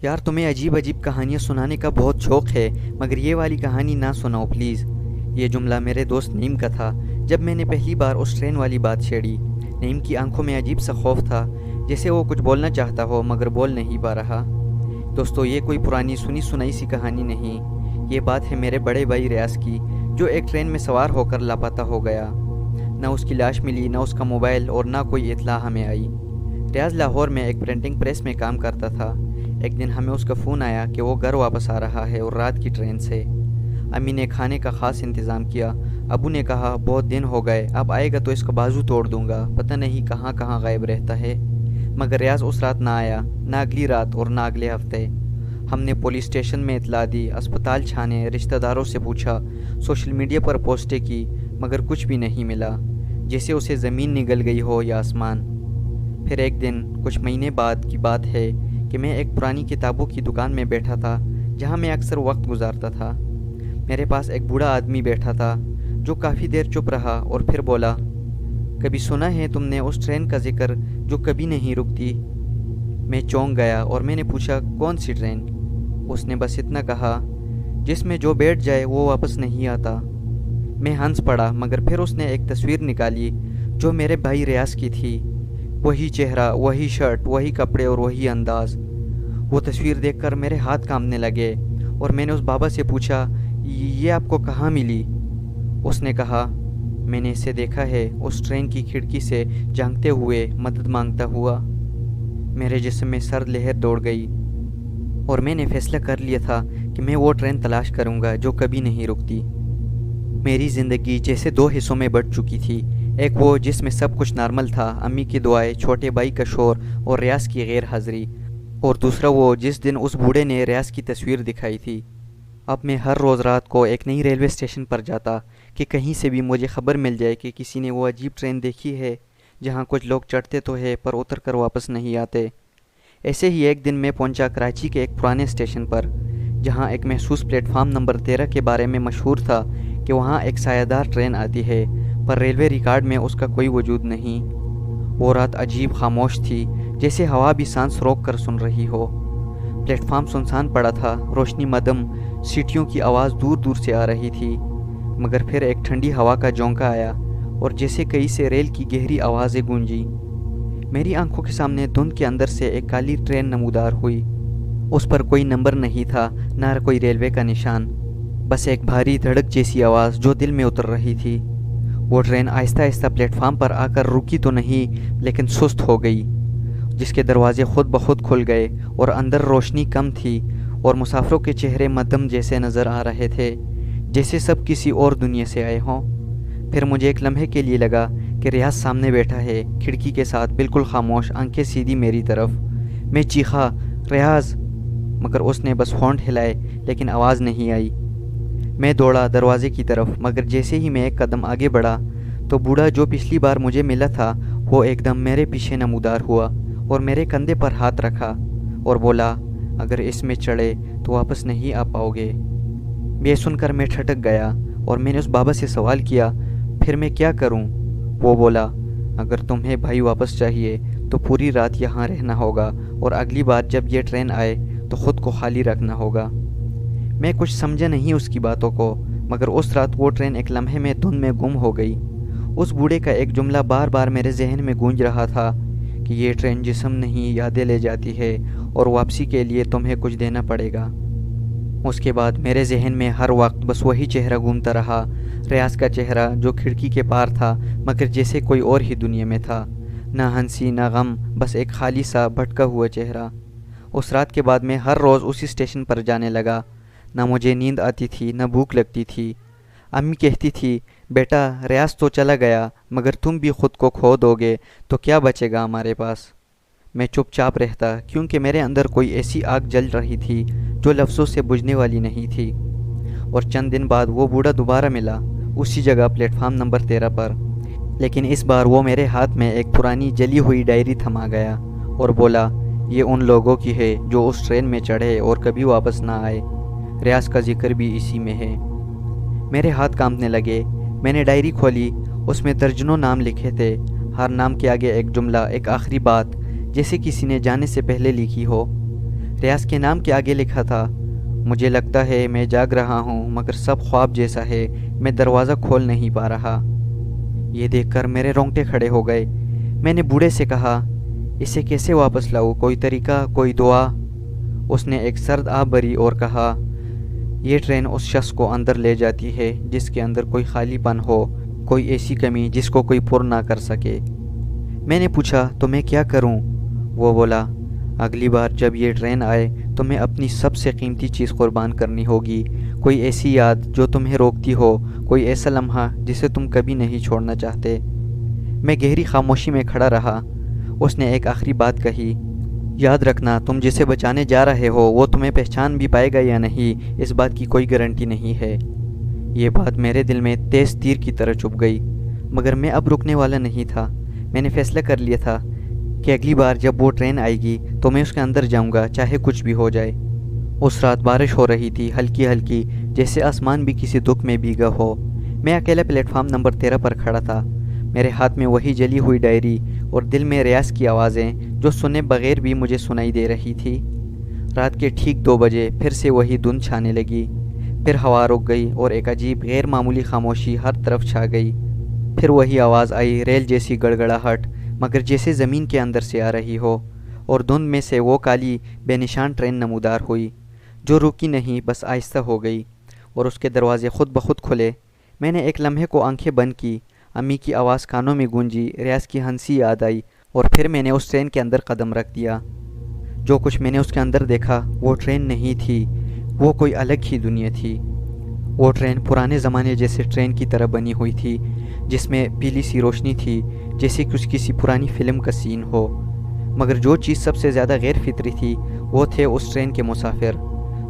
یار تمہیں عجیب عجیب کہانیاں سنانے کا بہت شوق ہے، مگر یہ والی کہانی نہ سناؤ پلیز۔ یہ جملہ میرے دوست نیم کا تھا جب میں نے پہلی بار اس ٹرین والی بات چھیڑی۔ نیم کی آنکھوں میں عجیب سا خوف تھا، جیسے وہ کچھ بولنا چاہتا ہو مگر بول نہیں پا رہا۔ دوستو، یہ کوئی پرانی سنی سنائی سی کہانی نہیں، یہ بات ہے میرے بڑے بھائی ریاض کی، جو ایک ٹرین میں سوار ہو کر لاپتہ ہو گیا۔ نہ اس کی لاش ملی، نہ اس کا موبائل، اور نہ کوئی اطلاع ہمیں آئی۔ ریاض لاہور میں ایک پرنٹنگ پریس میں کام کرتا تھا۔ ایک دن ہمیں اس کا فون آیا کہ وہ گھر واپس آ رہا ہے اور رات کی ٹرین سے۔ امی نے کھانے کا خاص انتظام کیا۔ ابو نے کہا بہت دن ہو گئے، اب آئے گا تو اس کا بازو توڑ دوں گا، پتہ نہیں کہاں کہاں غائب رہتا ہے۔ مگر ریاض اس رات نہ آیا، نہ اگلی رات اور نہ اگلے ہفتے۔ ہم نے پولیس اسٹیشن میں اطلاع دی، اسپتال چھانے، رشتہ داروں سے پوچھا، سوشل میڈیا پر پوسٹیں کی، مگر کچھ بھی نہیں ملا، جیسے اسے زمین نگل گئی ہو یا آسمان۔ پھر ایک دن کچھ مہینے بعد کی بات ہے کہ میں ایک پرانی کتابوں کی دکان میں بیٹھا تھا، جہاں میں اکثر وقت گزارتا تھا۔ میرے پاس ایک بوڑھا آدمی بیٹھا تھا، جو کافی دیر چپ رہا اور پھر بولا، کبھی سنا ہے تم نے اس ٹرین کا ذکر جو کبھی نہیں رکتی؟ میں چونک گیا اور میں نے پوچھا کون سی ٹرین؟ اس نے بس اتنا کہا، جس میں جو بیٹھ جائے وہ واپس نہیں آتا۔ میں ہنس پڑا، مگر پھر اس نے ایک تصویر نکالی جو میرے بھائی ریاض کی تھی۔ وہی چہرہ، وہی شرٹ، وہی کپڑے اور وہی انداز۔ وہ تصویر دیکھ کر میرے ہاتھ کانپنے لگے اور میں نے اس بابا سے پوچھا، یہ آپ کو کہاں ملی؟ اس نے کہا، میں نے اسے دیکھا ہے اس ٹرین کی کھڑکی سے جھانکتے ہوئے، مدد مانگتا ہوا۔ میرے جسم میں سرد لہر دوڑ گئی اور میں نے فیصلہ کر لیا تھا کہ میں وہ ٹرین تلاش کروں گا جو کبھی نہیں رکتی۔ میری زندگی جیسے دو حصوں میں بٹ چکی تھی، ایک وہ جس میں سب کچھ نارمل تھا، امی کی دعائیں، چھوٹے بھائی کا شور اور ریاض کی غیر حاضری، اور دوسرا وہ جس دن اس بوڑھے نے ریاض کی تصویر دکھائی تھی۔ اب میں ہر روز رات کو ایک نئی ریلوے اسٹیشن پر جاتا کہ کہیں سے بھی مجھے خبر مل جائے کہ کسی نے وہ عجیب ٹرین دیکھی ہے، جہاں کچھ لوگ چڑھتے تو ہے پر اتر کر واپس نہیں آتے۔ ایسے ہی ایک دن میں پہنچا کراچی کے ایک پرانے اسٹیشن پر، جہاں ایک محسوس پلیٹ فارم نمبر 13 کے بارے میں مشہور تھا کہ وہاں ایک سایہ دار ٹرین آتی ہے، پر ریلوے ریکارڈ میں اس کا کوئی وجود نہیں۔ وہ رات عجیب خاموش تھی، جیسے ہوا بھی سانس روک کر سن رہی ہو۔ پلیٹ فارم سنسان پڑا تھا، روشنی مدم، سیٹیوں کی آواز دور دور سے آ رہی تھی۔ مگر پھر ایک ٹھنڈی ہوا کا جھونکا آیا اور جیسے کہیں سے ریل کی گہری آوازیں گونجی۔ میری آنکھوں کے سامنے دھند کے اندر سے ایک کالی ٹرین نمودار ہوئی۔ اس پر کوئی نمبر نہیں تھا، نہ کوئی ریلوے کا نشان، بس ایک بھاری دھڑک جیسی آواز جو دل میں اتر رہی تھی۔ وہ ٹرین آہستہ آہستہ پلیٹ فارم پر آ کر رکی تو نہیں، لیکن سست ہو گئی، جس کے دروازے خود بخود کھل گئے اور اندر روشنی کم تھی اور مسافروں کے چہرے مدھم جیسے نظر آ رہے تھے، جیسے سب کسی اور دنیا سے آئے ہوں۔ پھر مجھے ایک لمحے کے لیے لگا کہ ریاض سامنے بیٹھا ہے، کھڑکی کے ساتھ بالکل خاموش، آنکھیں سیدھی میری طرف۔ میں چیخا، ریاض! مگر اس نے بس ہونٹ ہلائے، لیکن آواز نہیں آئی۔ میں دوڑا دروازے کی طرف، مگر جیسے ہی میں ایک قدم آگے بڑھا تو بوڑھا جو پچھلی بار مجھے ملا تھا وہ ایک دم میرے پیچھے نمودار ہوا اور میرے کندھے پر ہاتھ رکھا اور بولا، اگر اس میں چڑھے تو واپس نہیں آ پاؤ گے۔ یہ سن کر میں ٹھٹک گیا اور میں نے اس بابا سے سوال کیا، پھر میں کیا کروں؟ وہ بولا، اگر تمہیں بھائی واپس چاہیے تو پوری رات یہاں رہنا ہوگا اور اگلی بار جب یہ ٹرین آئے تو خود کو خالی رکھنا ہوگا۔ میں کچھ سمجھا نہیں اس کی باتوں کو، مگر اس رات وہ ٹرین ایک لمحے میں دھند میں گم ہو گئی۔ اس بوڑھے کا ایک جملہ بار بار میرے ذہن میں گونج رہا تھا کہ یہ ٹرین جسم نہیں یادیں لے جاتی ہے اور واپسی کے لیے تمہیں کچھ دینا پڑے گا۔ اس کے بعد میرے ذہن میں ہر وقت بس وہی چہرہ گھومتا رہا، ریاض کا چہرہ جو کھڑکی کے پار تھا مگر جیسے کوئی اور ہی دنیا میں تھا، نہ ہنسی نہ غم، بس ایک خالی سا بھٹکا ہوا چہرہ۔ اس رات کے بعد میں ہر روز اسی اسٹیشن پر جانے لگا۔ نہ مجھے نیند آتی تھی، نہ بھوک لگتی تھی۔ امی کہتی تھی، بیٹا ریاض تو چلا گیا، مگر تم بھی خود کو کھو دو گے تو کیا بچے گا ہمارے پاس؟ میں چپ چاپ رہتا، کیونکہ میرے اندر کوئی ایسی آگ جل رہی تھی جو لفظوں سے بجھنے والی نہیں تھی۔ اور چند دن بعد وہ بوڑھا دوبارہ ملا، اسی جگہ پلیٹ فارم نمبر 13 پر، لیکن اس بار وہ میرے ہاتھ میں ایک پرانی جلی ہوئی ڈائری تھما گیا اور بولا، یہ ان لوگوں کی ہے جو اس ٹرین میں چڑھے اور کبھی واپس نہ آئے، ریاض کا ذکر بھی اسی میں ہے۔ میرے ہاتھ کانپنے لگے۔ میں نے ڈائری کھولی، اس میں درجنوں نام لکھے تھے، ہر نام کے آگے ایک جملہ، ایک آخری بات، جیسے کسی نے جانے سے پہلے لکھی ہو۔ ریاض کے نام کے آگے لکھا تھا، مجھے لگتا ہے میں جاگ رہا ہوں مگر سب خواب جیسا ہے، میں دروازہ کھول نہیں پا رہا۔ یہ دیکھ کر میرے رونگٹے کھڑے ہو گئے۔ میں نے بوڑھے سے کہا، اسے کیسے واپس لاؤں، کوئی طریقہ، کوئی دعا؟ اس نے ایک سرد آہ بھری اور کہا، یہ ٹرین اس شخص کو اندر لے جاتی ہے جس کے اندر کوئی خالی پن ہو، کوئی ایسی کمی جس کو کوئی پر نہ کر سکے۔ میں نے پوچھا، تو میں کیا کروں؟ وہ بولا، اگلی بار جب یہ ٹرین آئے تمہیں اپنی سب سے قیمتی چیز قربان کرنی ہوگی، کوئی ایسی یاد جو تمہیں روکتی ہو، کوئی ایسا لمحہ جسے تم کبھی نہیں چھوڑنا چاہتے۔ میں گہری خاموشی میں کھڑا رہا۔ اس نے ایک آخری بات کہی، یاد رکھنا تم جسے بچانے جا رہے ہو وہ تمہیں پہچان بھی پائے گا یا نہیں، اس بات کی کوئی گارنٹی نہیں ہے۔ یہ بات میرے دل میں تیز تیر کی طرح چبھ گئی، مگر میں اب رکنے والا نہیں تھا۔ میں نے فیصلہ کر لیا تھا کہ اگلی بار جب وہ ٹرین آئے گی تو میں اس کے اندر جاؤں گا، چاہے کچھ بھی ہو جائے۔ اس رات بارش ہو رہی تھی، ہلکی ہلکی، جیسے آسمان بھی کسی دکھ میں بھیگا ہو۔ میں اکیلا پلیٹ فارم نمبر 13 پر کھڑا تھا، میرے ہاتھ میں وہی جلی ہوئی ڈائری اور دل میں ریاض کی آوازیں جو سنے بغیر بھی مجھے سنائی دے رہی تھی۔ رات کے ٹھیک 2 بجے پھر سے وہی دھند چھانے لگی، پھر ہوا رک گئی اور ایک عجیب غیر معمولی خاموشی ہر طرف چھا گئی۔ پھر وہی آواز آئی، ریل جیسی گڑگڑاہٹ، مگر جیسے زمین کے اندر سے آ رہی ہو، اور دھند میں سے وہ کالی بے نشان ٹرین نمودار ہوئی، جو رکی نہیں، بس آہستہ ہو گئی، اور اس کے دروازے خود بخود کھلے۔ میں نے ایک لمحے کو آنکھیں بند کی، امی کی آواز کانوں میں گونجی، ریاض کی ہنسی یاد آئی، اور پھر میں نے اس ٹرین کے اندر قدم رکھ دیا۔ جو کچھ میں نے اس کے اندر دیکھا وہ ٹرین نہیں تھی، وہ کوئی الگ ہی دنیا تھی۔ وہ ٹرین پرانے زمانے جیسے ٹرین کی طرح بنی ہوئی تھی، جس میں پیلی سی روشنی تھی، جیسے کسی پرانی فلم کا سین ہو۔ مگر جو چیز سب سے زیادہ غیر فطری تھی وہ تھے اس ٹرین کے مسافر۔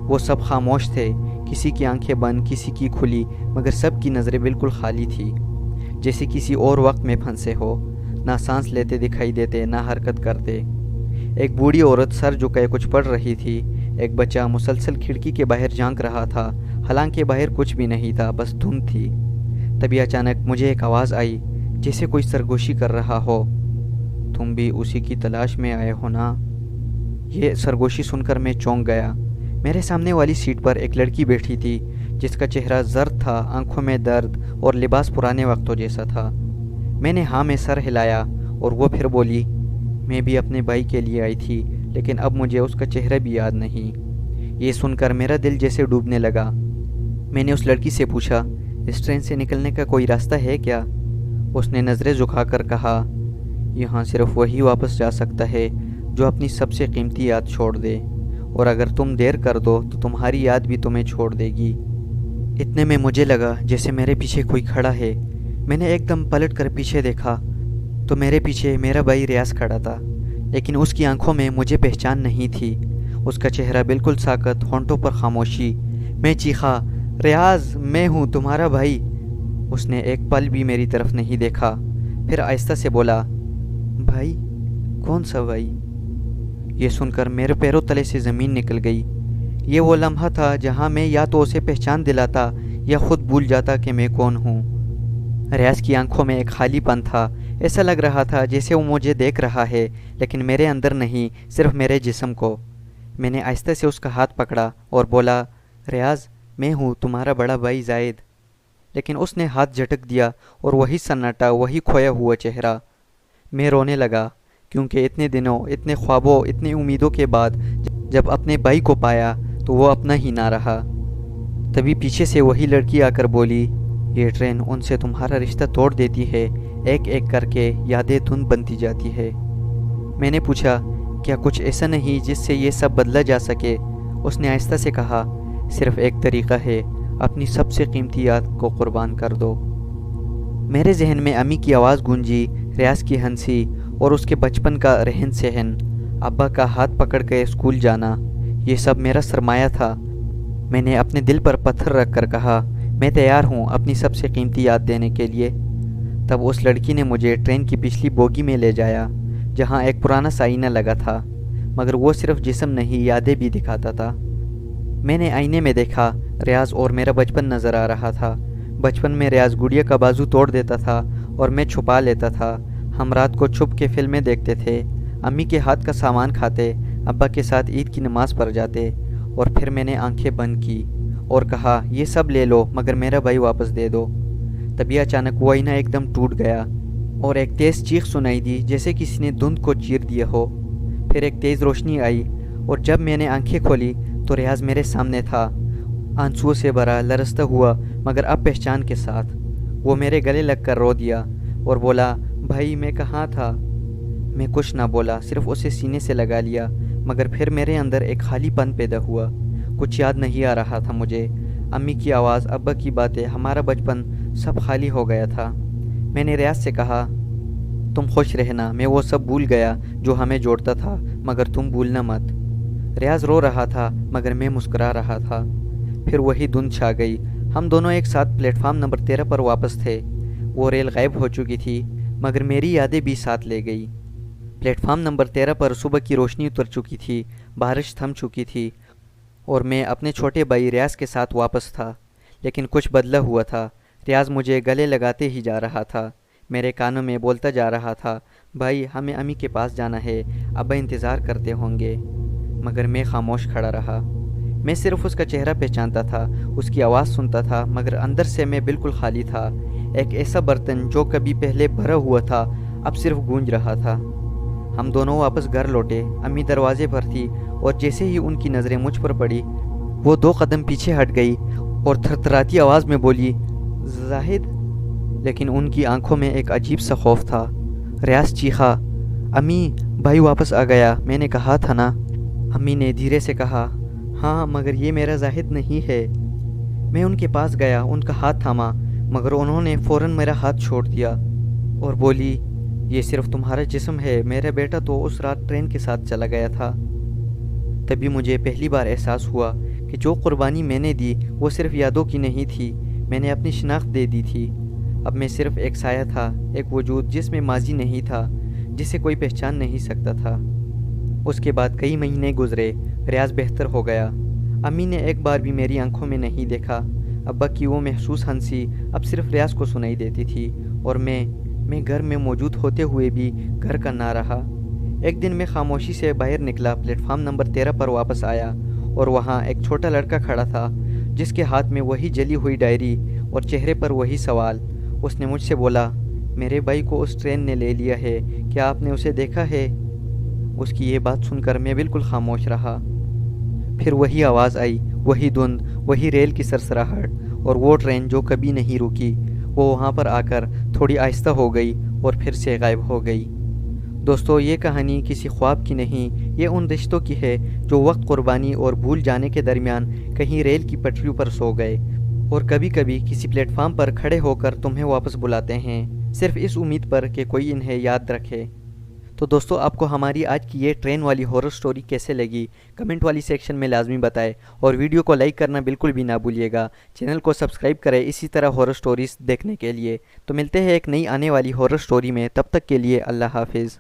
وہ سب خاموش تھے، کسی کی آنکھیں بند، کسی کی کھلی، مگر سب کی نظریں بالکل خالی تھی، جیسے کسی اور وقت میں پھنسے ہو، نہ سانس لیتے دکھائی دیتے، نہ حرکت کرتے۔ ایک بوڑھی عورت سر جھکائے کچھ پڑھ رہی تھی، ایک بچہ مسلسل کھڑکی کے باہر جھانک رہا تھا، حالانکہ باہر کچھ بھی نہیں تھا، بس دھند تھی۔ تبھی اچانک مجھے ایک آواز آئی، جیسے کوئی سرگوشی کر رہا ہو، تم بھی اسی کی تلاش میں آئے ہو نا؟ یہ سرگوشی سن کر میں چونک گیا۔ میرے سامنے والی سیٹ پر ایک لڑکی بیٹھی تھی، جس کا چہرہ زرد تھا، آنکھوں میں درد، اور لباس پرانے وقتوں جیسا تھا۔ میں نے ہاں میں سر ہلایا، اور وہ پھر بولی، میں بھی اپنے بھائی کے لیے آئی تھی، لیکن اب مجھے اس کا چہرہ بھی یاد نہیں۔ یہ سن کر میرا دل جیسے ڈوبنے لگا۔ میں نے اس لڑکی سے پوچھا، اس ٹرین سے نکلنے کا کوئی راستہ ہے کیا؟ اس نے نظریں جھکا کر کہا، یہاں صرف وہی واپس جا سکتا ہے جو اپنی سب سے قیمتی یاد چھوڑ دے، اور اگر تم دیر کر دو تو تمہاری یاد بھی تمہیں چھوڑ دے گی۔ اتنے میں مجھے لگا جیسے میرے پیچھے کوئی کھڑا ہے۔ میں نے ایک دم پلٹ کر پیچھے دیکھا تو میرے پیچھے میرا بھائی ریاض کھڑا تھا، لیکن اس کی آنکھوں میں مجھے پہچان نہیں تھی۔ اس کا چہرہ بالکل ساکت، ہونٹوں پر خاموشی۔ میں چیخا، ریاض، میں ہوں تمہارا بھائی۔ اس نے ایک پل بھی میری طرف نہیں دیکھا، پھر آہستہ سے بولا، بھائی؟ کون سا بھائی؟ یہ سن کر میرے پیروں تلے سے زمین نکل گئی۔ یہ وہ لمحہ تھا جہاں میں یا تو اسے پہچان دلاتا یا خود بھول جاتا کہ میں کون ہوں۔ ریاض کی آنکھوں میں ایک خالی پن تھا، ایسا لگ رہا تھا جیسے وہ مجھے دیکھ رہا ہے، لیکن میرے اندر نہیں، صرف میرے جسم کو۔ میں نے آہستہ سے اس کا ہاتھ پکڑا اور بولا، ریاض، میں ہوں تمہارا بڑا بھائی زائد۔ لیکن اس نے ہاتھ جھٹک دیا، اور وہی سناٹا، وہی کھویا ہوا چہرہ۔ میں رونے لگا، کیونکہ اتنے دنوں، اتنے خوابوں، اتنی امیدوں کے بعد جب اپنے بھائی کو پایا تو وہ اپنا ہی نہ رہا۔ تبھی پیچھے سے وہی لڑکی آ کر بولی، یہ ٹرین ان سے تمہارا رشتہ توڑ دیتی ہے، ایک ایک کر کے یادیں دھند بنتی جاتی ہے۔ میں نے پوچھا، کیا کچھ ایسا نہیں جس سے یہ سب بدلا جا سکے؟ اس نے آہستہ سے کہا، صرف ایک طریقہ ہے، اپنی سب سے قیمتی یاد کو قربان کر دو۔ میرے ذہن میں امی کی آواز گونجی، ریاض کی ہنسی، اور اس کے بچپن کا رہن سہن، ابا کا ہاتھ پکڑ کے اسکول جانا، یہ سب میرا سرمایہ تھا۔ میں نے اپنے دل پر پتھر رکھ کر کہا، میں تیار ہوں اپنی سب سے قیمتی یاد دینے کے لیے۔ تب اس لڑکی نے مجھے ٹرین کی پچھلی بوگی میں لے جایا، جہاں ایک پرانا سا آئینہ لگا تھا، مگر وہ صرف جسم نہیں، یادیں بھی دکھاتا تھا۔ میں نے آئینے میں دیکھا، ریاض اور میرا بچپن نظر آ رہا تھا۔ بچپن میں ریاض گڑیا کا بازو توڑ دیتا تھا اور میں چھپا لیتا تھا۔ ہم رات کو چھپ کے فلمیں دیکھتے تھے، امی کے ہاتھ کا سامان کھاتے، ابا کے ساتھ عید کی نماز پڑھ جاتے، اور پھر میں نے آنکھیں بند کی اور کہا یہ سب لے لو مگر میرا بھائی واپس دے دو۔ تبھی اچانک وہ آئینہ ایک دم ٹوٹ گیا اور ایک تیز چیخ سنائی دی جیسے کسی نے دھند کو چیر دیا ہو۔ پھر ایک تیز روشنی آئی اور جب میں نے آنکھیں کھولی تو ریاض میرے سامنے تھا، آنسوؤں سے بھرا، لرزتا ہوا مگر اب پہچان کے ساتھ۔ وہ میرے گلے لگ کر رو دیا اور بولا بھائی میں کہاں تھا؟ میں کچھ نہ بولا، صرف اسے سینے سے لگا لیا، مگر پھر میرے اندر ایک خالی پن پیدا ہوا۔ کچھ یاد نہیں آ رہا تھا مجھے۔ امی کی آواز، ابا کی باتیں، ہمارا بچپن سب خالی ہو گیا تھا۔ میں نے ریاض سے کہا تم خوش رہنا، میں وہ سب بھول گیا جو ہمیں جوڑتا تھا، مگر تم بھولنا مت۔ ریاض رو رہا تھا مگر میں مسکرا رہا تھا۔ پھر وہی دھند چھا گئی۔ ہم دونوں ایک ساتھ پلیٹ فارم نمبر 13 پر واپس تھے۔ وہ ریل غائب ہو چکی تھی مگر میری یادیں بھی ساتھ لے گئی۔ پلیٹ فارم نمبر 13 پر صبح کی روشنی اتر چکی تھی، بارش تھم چکی تھی اور میں اپنے چھوٹے بھائی ریاض کے ساتھ واپس تھا، لیکن کچھ بدلا ہوا تھا۔ ریاض مجھے گلے لگاتے ہی جا رہا تھا، میرے کانوں میں بولتا جا رہا تھا بھائی ہمیں امی کے پاس جانا ہے، ابا انتظار کرتے ہوں گے، مگر میں خاموش کھڑا رہا۔ میں صرف اس کا چہرہ پہچانتا تھا، اس کی آواز سنتا تھا، مگر اندر سے میں بالکل خالی تھا۔ ایک ایسا برتن جو کبھی پہلے بھرا ہوا تھا اب صرف گونج رہا تھا۔ ہم دونوں واپس گھر لوٹے۔ امی دروازے پر تھی اور جیسے ہی ان کی نظریں مجھ پر پڑی وہ 2 قدم پیچھے ہٹ گئی اور تھرتھراتی آواز میں بولی زاہد، لیکن ان کی آنکھوں میں ایک عجیب سا خوف تھا۔ ریاض چیخا امی بھائی واپس آ گیا، میں نے کہا تھا نا۔ امی نے دھیرے سے کہا ہاں مگر یہ میرا زاہد نہیں ہے۔ میں ان کے پاس گیا، ان کا ہاتھ تھاما، مگر انہوں نے فوراً میرا ہاتھ چھوڑ دیا اور بولی یہ صرف تمہارا جسم ہے، میرا بیٹا تو اس رات ٹرین کے ساتھ چلا گیا تھا۔ تبھی مجھے پہلی بار احساس ہوا کہ جو قربانی میں نے دی وہ صرف یادوں کی نہیں تھی، میں نے اپنی شناخت دے دی تھی۔ اب میں صرف ایک سایہ تھا، ایک وجود جس میں ماضی نہیں تھا، جسے کوئی پہچان نہیں سکتا تھا۔ اس کے بعد کئی مہینے گزرے، ریاض بہتر ہو گیا۔ امی نے ایک بار بھی میری آنکھوں میں نہیں دیکھا۔ ابا کی وہ محسوس ہنسی اب صرف ریاض کو سنائی دیتی تھی، اور میں گھر میں موجود ہوتے ہوئے بھی گھر کا نہ رہا۔ ایک دن میں خاموشی سے باہر نکلا، پلیٹ فارم نمبر 13 پر واپس آیا اور وہاں ایک چھوٹا لڑکا کھڑا تھا جس کے ہاتھ میں وہی جلی ہوئی ڈائری اور چہرے پر وہی سوال۔ اس نے مجھ سے بولا میرے بھائی کو اس ٹرین نے لے لیا ہے، کیا آپ نے اسے دیکھا ہے؟ اس کی یہ بات سن کر میں بالکل خاموش رہا۔ پھر وہی آواز آئی، وہی دھند، وہی ریل کی سرسراہٹ، اور وہ ٹرین جو کبھی نہیں رکی، وہ وہاں پر آ کر تھوڑی آہستہ ہو گئی اور پھر سے غائب ہو گئی۔ دوستو یہ کہانی کسی خواب کی نہیں، یہ ان رشتوں کی ہے جو وقت، قربانی اور بھول جانے کے درمیان کہیں ریل کی پٹریوں پر سو گئے اور کبھی کبھی کسی پلیٹ فارم پر کھڑے ہو کر تمہیں واپس بلاتے ہیں، صرف اس امید پر کہ کوئی انہیں یاد رکھے۔ تو دوستو آپ کو ہماری آج کی یہ ٹرین والی ہارر سٹوری کیسے لگی کمنٹ والی سیکشن میں لازمی بتائیں، اور ویڈیو کو لائک کرنا بالکل بھی نہ بھولیے گا۔ چینل کو سبسکرائب کریں اسی طرح ہارر سٹوریز دیکھنے کے لیے۔ تو ملتے ہیں ایک نئی آنے والی ہارر سٹوری میں، تب تک کے لیے اللہ حافظ۔